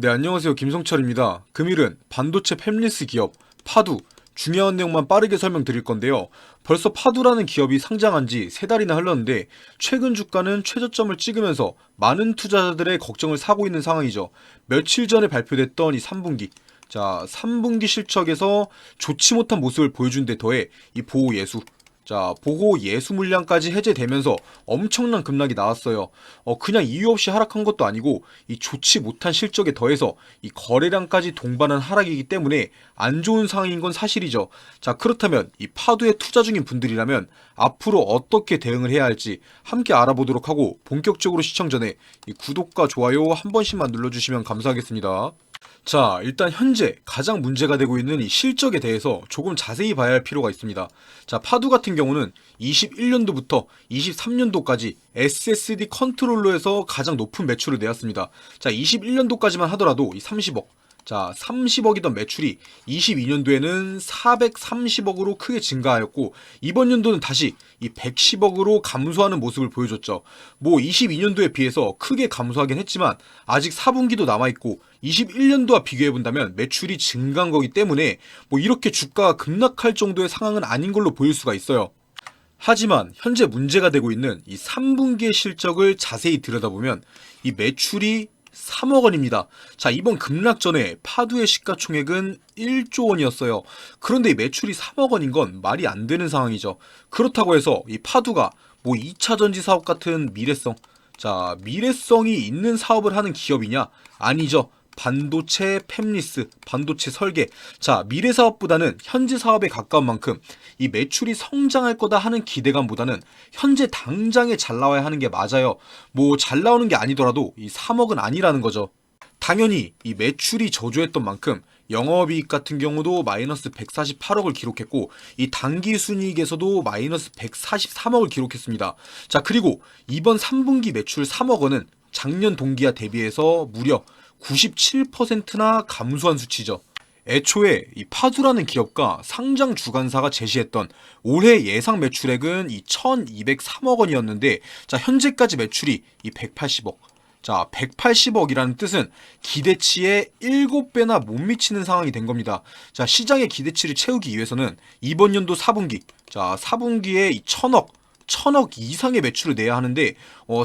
네, 안녕하세요. 김성철입니다. 금일은 반도체 팹리스 기업 파두 중요한 내용만 빠르게 설명드릴 건데요. 벌써 파두라는 기업이 상장한 지 3달이나 흘렀는데 최근 주가는 최저점을 찍으면서 많은 투자자들의 걱정을 사고 있는 상황이죠. 며칠 전에 발표됐던 이 3분기 3분기 실적에서 좋지 못한 모습을 보여준 데 더해 이 보호 예수 보호 예수 물량까지 해제되면서 엄청난 급락이 나왔어요. 그냥 이유 없이 하락한 것도 아니고 이 좋지 못한 실적에 더해서 이 거래량까지 동반한 하락이기 때문에 안 좋은 상황인 건 사실이죠. 그렇다면 이 파도에 투자 중인 분들이라면 앞으로 어떻게 대응을 해야 할지 함께 알아보도록 하고, 본격적으로 시청 전에 이 구독과 좋아요 한 번씩만 눌러주시면 감사하겠습니다. 일단 현재 가장 문제가 되고 있는 이 실적에 대해서 조금 자세히 봐야 할 필요가 있습니다. 파두 같은 경우는 21년도부터 23년도까지 SSD 컨트롤러에서 가장 높은 매출을 내었습니다. 21년도까지만 하더라도 이 30억, 30억이던 매출이 22년도에는 430억으로 크게 증가하였고, 이번 연도는 다시 이 110억으로 감소하는 모습을 보여줬죠. 22년도에 비해서 크게 감소하긴 했지만 아직 4분기도 남아있고 21년도와 비교해본다면 매출이 증가한 거기 때문에 이렇게 주가가 급락할 정도의 상황은 아닌 걸로 보일 수가 있어요. 하지만 현재 문제가 되고 있는 이 3분기의 실적을 자세히 들여다보면 이 매출이 3억 원입니다. 이번 급락 전에 파두의 시가총액은 1조 원이었어요. 그런데 이 매출이 3억 원인 건 말이 안 되는 상황이죠. 그렇다고 해서 이 파두가 2차 전지 사업 같은 미래성이 있는 사업을 하는 기업이냐? 아니죠. 반도체 팹리스, 반도체 설계. 미래 사업보다는 현재 사업에 가까운 만큼 이 매출이 성장할 거다 하는 기대감보다는 현재 당장에 잘 나와야 하는 게 맞아요. 잘 나오는 게 아니더라도 이 3억은 아니라는 거죠. 당연히 이 매출이 저조했던 만큼 영업이익 같은 경우도 마이너스 148억을 기록했고, 이 당기순이익에서도 마이너스 143억을 기록했습니다. 그리고 이번 3분기 매출 3억 원은 작년 동기와 대비해서 무려 97%나 감소한 수치죠. 애초에 이 파두라는 기업과 상장 주관사가 제시했던 올해 예상 매출액은 이 1203억 원이었는데, 현재까지 매출이 이 180억. 180억이라는 뜻은 기대치의 7배나 못 미치는 상황이 된 겁니다. 시장의 기대치를 채우기 위해서는 이번 연도 4분기, 4분기에 이 1000억 이상의 매출을 내야 하는데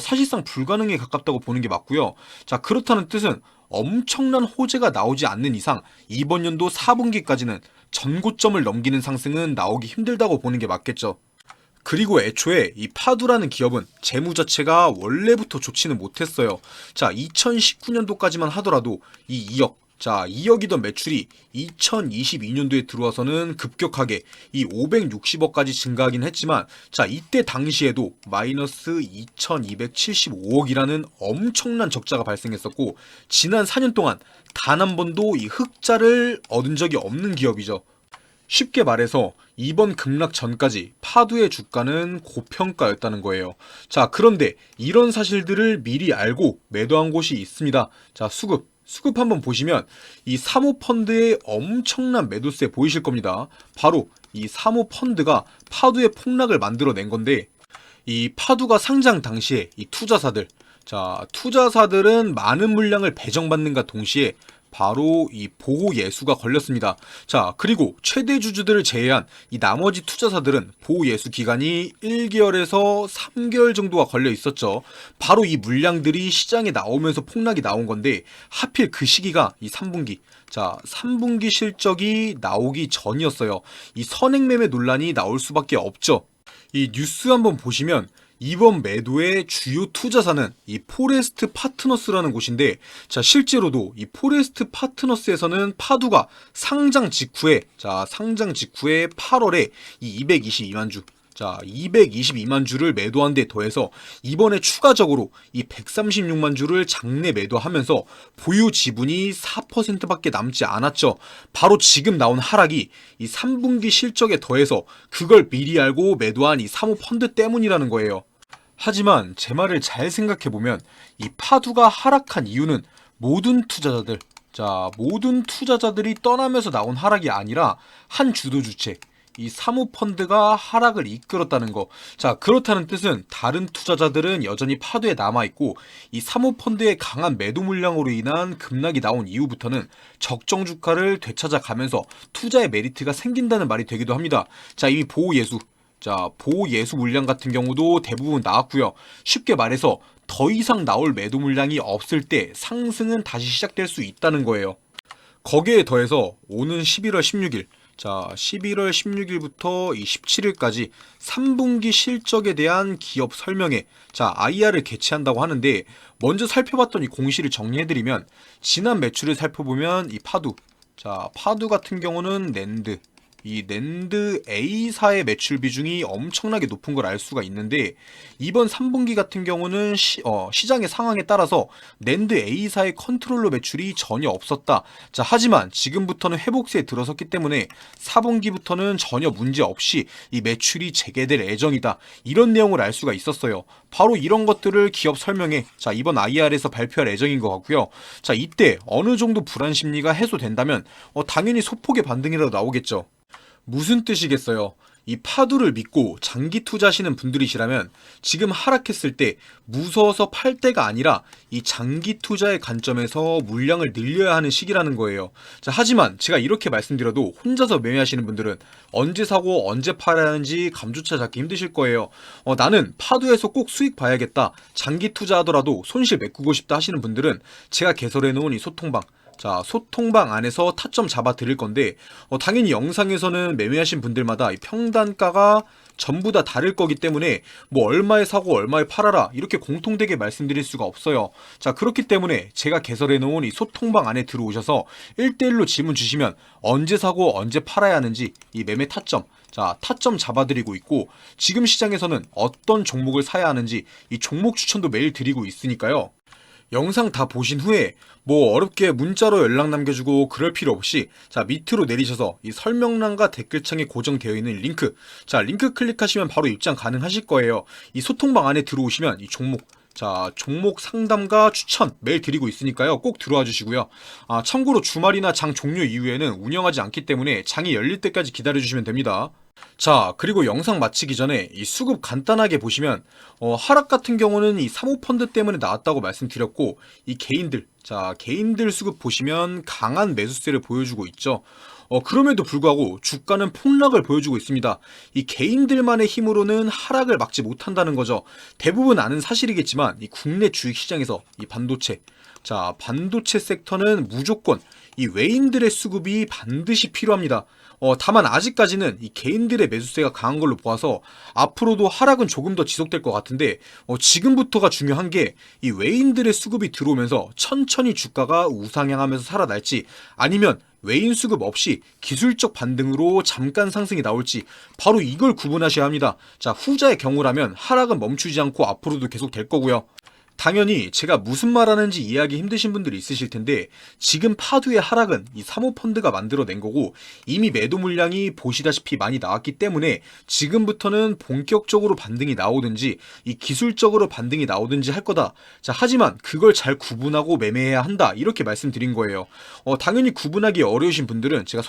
사실상 불가능에 가깝다고 보는 게 맞고요. 그렇다는 뜻은 엄청난 호재가 나오지 않는 이상 이번 연도 4분기까지는 전고점을 넘기는 상승은 나오기 힘들다고 보는 게 맞겠죠. 그리고 애초에 이 파두라는 기업은 재무 자체가 원래부터 좋지는 못했어요. 2019년도까지만 하더라도 이 2억, 2억이던 매출이 2022년도에 들어와서는 급격하게 이 560억까지 증가하긴 했지만, 이때 당시에도 마이너스 2275억이라는 엄청난 적자가 발생했었고, 지난 4년 동안 단 한 번도 이 흑자를 얻은 적이 없는 기업이죠. 쉽게 말해서 이번 급락 전까지 파두의 주가는 고평가였다는 거예요. 그런데 이런 사실들을 미리 알고 매도한 곳이 있습니다. 수급 한번 보시면 이 사모펀드의 엄청난 매도세 보이실 겁니다. 바로 이 사모펀드가 파두의 폭락을 만들어낸 건데, 이 파두가 상장 당시에 이 투자사들은 많은 물량을 배정받는가 동시에 바로 이 보호 예수가 걸렸습니다. 그리고 최대 주주들을 제외한 이 나머지 투자사들은 보호 예수 기간이 1개월에서 3개월 정도가 걸려 있었죠. 바로 이 물량들이 시장에 나오면서 폭락이 나온 건데, 하필 그 시기가 이 3분기. 3분기 실적이 나오기 전이었어요. 이 선행매매 논란이 나올 수밖에 없죠. 이 뉴스 한번 보시면 이번 매도의 주요 투자사는 이 포레스트 파트너스라는 곳인데, 실제로도 이 포레스트 파트너스에서는 파두가 상장 직후에 8월에 이 222만 주, 222만 주를 매도한 데 더해서 이번에 추가적으로 이 136만 주를 장내 매도하면서 보유 지분이 4%밖에 남지 않았죠. 바로 지금 나온 하락이 이 3분기 실적에 더해서 그걸 미리 알고 매도한 이 사모펀드 때문이라는 거예요. 하지만 제 말을 잘 생각해보면 이 파두가 하락한 이유는 모든 투자자들이 떠나면서 나온 하락이 아니라 한 주도 주체, 이 사모펀드가 하락을 이끌었다는 거. 자, 그렇다는 뜻은 다른 투자자들은 여전히 파도에 남아있고 이 사모펀드의 강한 매도 물량으로 인한 급락이 나온 이후부터는 적정 주가를 되찾아가면서 투자의 메리트가 생긴다는 말이 되기도 합니다. 자, 이미 보호예수. 자, 보호예수 물량 같은 경우도 대부분 나왔고요. 쉽게 말해서 더 이상 나올 매도 물량이 없을 때 상승은 다시 시작될 수 있다는 거예요. 거기에 더해서 오는 11월 16일, 자, 11월 16일부터 이 17일까지 3분기 실적에 대한 기업 설명회, 자, IR을 개최한다고 하는데, 먼저 살펴봤던 이 공시를 정리해드리면, 지난 매출을 살펴보면 이 파두, 자, 파두 같은 경우는 낸드, 이 낸드 A사의 매출 비중이 엄청나게 높은 걸 알 수가 있는데, 이번 3분기 같은 경우는 시장의 상황에 따라서 낸드 A사의 컨트롤러 매출이 전혀 없었다. 자, 하지만 지금부터는 회복세에 들어섰기 때문에 4분기부터는 전혀 문제 없이 이 매출이 재개될 예정이다. 이런 내용을 알 수가 있었어요. 바로 이런 것들을 기업 설명회, 자, 이번 IR에서 발표할 예정인 것 같고요. 자, 이때 어느 정도 불안 심리가 해소된다면 당연히 소폭의 반등이라도 나오겠죠. 무슨 뜻이겠어요? 이 파두를 믿고 장기 투자하시는 분들이시라면 지금 하락했을 때 무서워서 팔 때가 아니라 이 장기 투자의 관점에서 물량을 늘려야 하는 시기라는 거예요. 자, 하지만 제가 이렇게 말씀드려도 혼자서 매매하시는 분들은 언제 사고 언제 팔아야 하는지 감조차 잡기 힘드실 거예요. 나는 파두에서 꼭 수익 봐야겠다. 장기 투자하더라도 손실 메꾸고 싶다 하시는 분들은 제가 개설해 놓은 이 소통방, 자, 소통방 안에서 타점 잡아 드릴 건데, 당연히 영상에서는 매매하신 분들마다 이 평단가가 전부 다 다를 거기 때문에 뭐 얼마에 사고 얼마에 팔아라 이렇게 공통되게 말씀드릴 수가 없어요. 자, 그렇기 때문에 제가 개설해 놓은 이 소통방 안에 들어오셔서 1대1로 질문 주시면 언제 사고 언제 팔아야 하는지 이 매매 타점, 자, 타점 잡아드리고 있고, 지금 시장에서는 어떤 종목을 사야 하는지 이 종목 추천도 매일 드리고 있으니까요. 영상 다 보신 후에 뭐 어렵게 문자로 연락 남겨주고 그럴 필요 없이, 자, 밑으로 내리셔서 이 설명란과 댓글창에 고정되어 있는 링크, 자, 링크 클릭하시면 바로 입장 가능하실 거예요. 이 소통방 안에 들어오시면 이 종목, 자, 종목 상담과 추천 매일 드리고 있으니까요. 꼭 들어와 주시고요. 참고로 주말이나 장 종료 이후에는 운영하지 않기 때문에 장이 열릴 때까지 기다려 주시면 됩니다. 자, 그리고 영상 마치기 전에 이 수급 간단하게 보시면 하락 같은 경우는 이 사모펀드 때문에 나왔다고 말씀드렸고, 이 개인들, 자, 개인들 수급 보시면 강한 매수세를 보여주고 있죠. 그럼에도 불구하고 주가는 폭락을 보여주고 있습니다. 이 개인들만의 힘으로는 하락을 막지 못한다는 거죠. 대부분 아는 사실이겠지만 이 국내 주식시장에서 이 반도체, 자, 반도체 섹터는 무조건 이 외인들의 수급이 반드시 필요합니다. 다만 아직까지는 이 개인들의 매수세가 강한 걸로 보아서 앞으로도 하락은 조금 더 지속될 것 같은데, 지금부터가 중요한 게 이 외인들의 수급이 들어오면서 천천히 주가가 우상향하면서 살아날지, 아니면 외인 수급 없이 기술적 반등으로 잠깐 상승이 나올지, 바로 이걸 구분하셔야 합니다. 자, 후자의 경우라면 하락은 멈추지 않고 앞으로도 계속 될 거고요. 당연히 제가 무슨 말하는지 이해하기 힘드신 분들이 있으실 텐데, 지금 파두의 하락은 이 사모펀드가 만들어낸 거고, 이미 매도 물량이 보시다시피 많이 나왔기 때문에 지금부터는 본격적으로 반등이 나오든지 이 기술적으로 반등이 나오든지 할 거다. 자, 하지만 그걸 잘 구분하고 매매해야 한다, 이렇게 말씀드린 거예요. 당연히 구분하기 어려우신 분들은 제가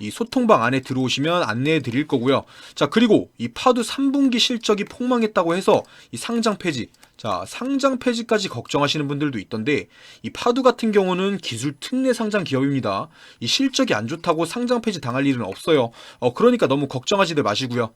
이 소통방 안에 들어오시면 안내해 드릴 거고요. 자, 그리고 이 파두 3분기 실적이 폭망했다고 해서 이 상장 폐지, 자, 상장 폐지까지 걱정하시는 분들도 있던데, 이 파두 같은 경우는 기술 특례 상장 기업입니다. 이 실적이 안 좋다고 상장 폐지 당할 일은 없어요. 그러니까 너무 걱정하지들 마시고요.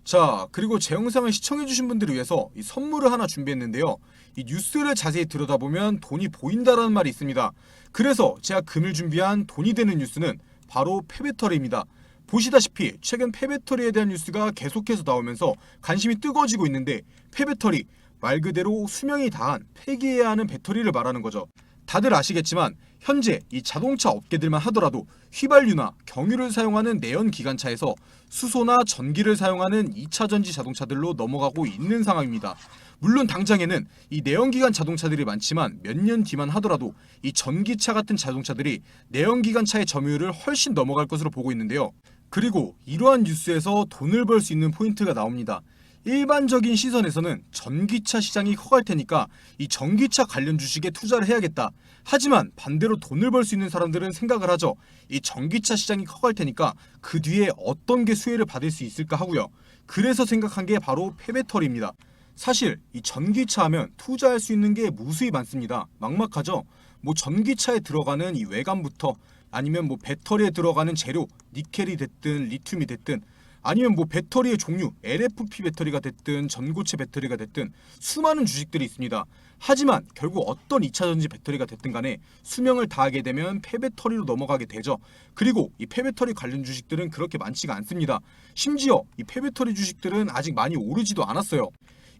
자, 그리고 제 영상을 시청해주신 분들을 위해서 이 선물을 하나 준비했는데요. 이 뉴스를 자세히 들여다보면 돈이 보인다라는 말이 있습니다. 그래서 제가 금일 준비한 돈이 되는 뉴스는 바로 폐배터리입니다. 보시다시피 최근 폐배터리에 대한 뉴스가 계속해서 나오면서 관심이 뜨거워지고 있는데, 폐배터리, 말 그대로 수명이 다한 폐기해야 하는 배터리를 말하는 거죠. 다들 아시겠지만 현재 이 자동차 업계들만 하더라도 휘발유나 경유를 사용하는 내연기관차에서 수소나 전기를 사용하는 2차전지 자동차들로 넘어가고 있는 상황입니다. 물론 당장에는 이 내연기관 자동차들이 많지만 몇 년 뒤만 하더라도 이 전기차 같은 자동차들이 내연기관차의 점유율을 훨씬 넘어갈 것으로 보고 있는데요. 그리고 이러한 뉴스에서 돈을 벌 수 있는 포인트가 나옵니다. 일반적인 시선에서는 전기차 시장이 커갈 테니까 이 전기차 관련 주식에 투자를 해야겠다. 하지만 반대로 돈을 벌 수 있는 사람들은 생각을 하죠. 이 전기차 시장이 커갈 테니까 그 뒤에 어떤 게 수혜를 받을 수 있을까 하고요. 그래서 생각한 게 바로 폐배터리입니다. 사실 이 전기차 하면 투자할 수 있는 게 무수히 많습니다. 막막하죠. 뭐 전기차에 들어가는 이 외관부터 아니면 뭐 배터리에 들어가는 재료, 니켈이 됐든 리튬이 됐든 아니면 뭐 배터리의 종류, LFP 배터리가 됐든 전고체 배터리가 됐든 수많은 주식들이 있습니다. 하지만 결국 어떤 2차전지 배터리가 됐든 간에 수명을 다하게 되면 폐배터리로 넘어가게 되죠. 그리고 이 폐배터리 관련 주식들은 그렇게 많지가 않습니다. 심지어 이 폐배터리 주식들은 아직 많이 오르지도 않았어요.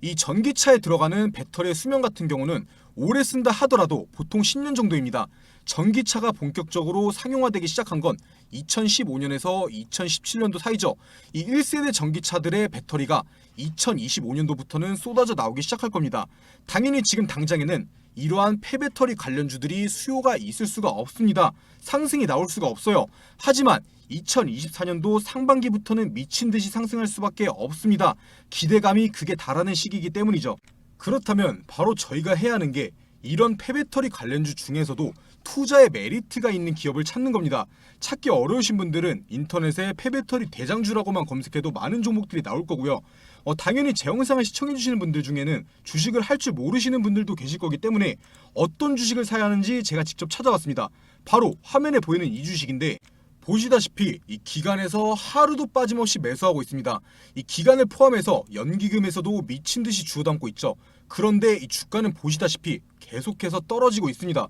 이 전기차에 들어가는 배터리의 수명 같은 경우는 오래 쓴다 하더라도 보통 10년 정도입니다. 전기차가 본격적으로 상용화되기 시작한 건 2015년에서 2017년도 사이죠. 이 1세대 전기차들의 배터리가 2025년도부터는 쏟아져 나오기 시작할 겁니다. 당연히 지금 당장에는 이러한 폐배터리 관련주들이 수요가 있을 수가 없습니다. 상승이 나올 수가 없어요. 하지만 2024년도 상반기부터는 미친 듯이 상승할 수밖에 없습니다. 기대감이 극에 달하는 시기이기 때문이죠. 그렇다면 바로 저희가 해야 하는 게 이런 폐배터리 관련주 중에서도 투자의 메리트가 있는 기업을 찾는 겁니다. 찾기 어려우신 분들은 인터넷에 폐배터리 대장주라고만 검색해도 많은 종목들이 나올 거고요. 당연히 제 영상을 시청해주시는 분들 중에는 주식을 할 줄 모르시는 분들도 계실 거기 때문에 어떤 주식을 사야 하는지 제가 직접 찾아왔습니다. 바로 화면에 보이는 이 주식인데 보시다시피 이 기간에서 하루도 빠짐없이 매수하고 있습니다. 이 기간을 포함해서 연기금에서도 미친 듯이 주워 담고 있죠. 그런데 이 주가는 보시다시피 계속해서 떨어지고 있습니다.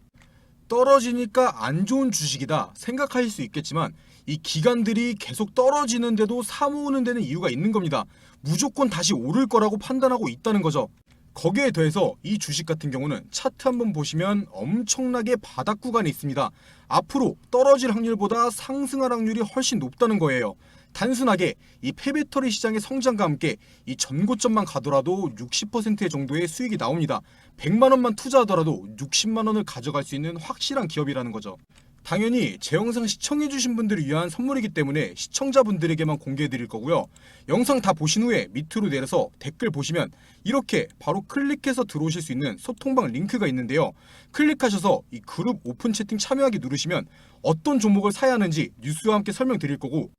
떨어지니까 안 좋은 주식이다 생각하실 수 있겠지만 이 기관들이 계속 떨어지는데도 사모으는 데는 이유가 있는 겁니다. 무조건 다시 오를 거라고 판단하고 있다는 거죠. 거기에 더해서 이 주식 같은 경우는 차트 한번 보시면 엄청나게 바닥 구간에 있습니다. 앞으로 떨어질 확률보다 상승할 확률이 훨씬 높다는 거예요. 단순하게 이 폐배터리 시장의 성장과 함께 이 전고점만 가더라도 60% 정도의 수익이 나옵니다. 100만 원만 투자하더라도 60만 원을 가져갈 수 있는 확실한 기업이라는 거죠. 당연히 제 영상 시청해주신 분들을 위한 선물이기 때문에 시청자분들에게만 공개해드릴 거고요. 영상 다 보신 후에 밑으로 내려서 댓글 보시면 이렇게 바로 클릭해서 들어오실 수 있는 소통방 링크가 있는데요. 클릭하셔서 이 그룹 오픈 채팅 참여하기 누르시면 어떤 종목을 사야 하는지 뉴스와 함께 설명드릴 거고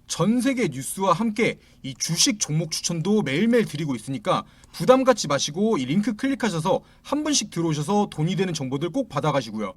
전 세계 뉴스와 함께 이 주식 종목 추천도 매일매일 드리고 있으니까 부담 갖지 마시고 이 링크 클릭하셔서 한 번씩 들어오셔서 돈이 되는 정보들 꼭 받아가시고요.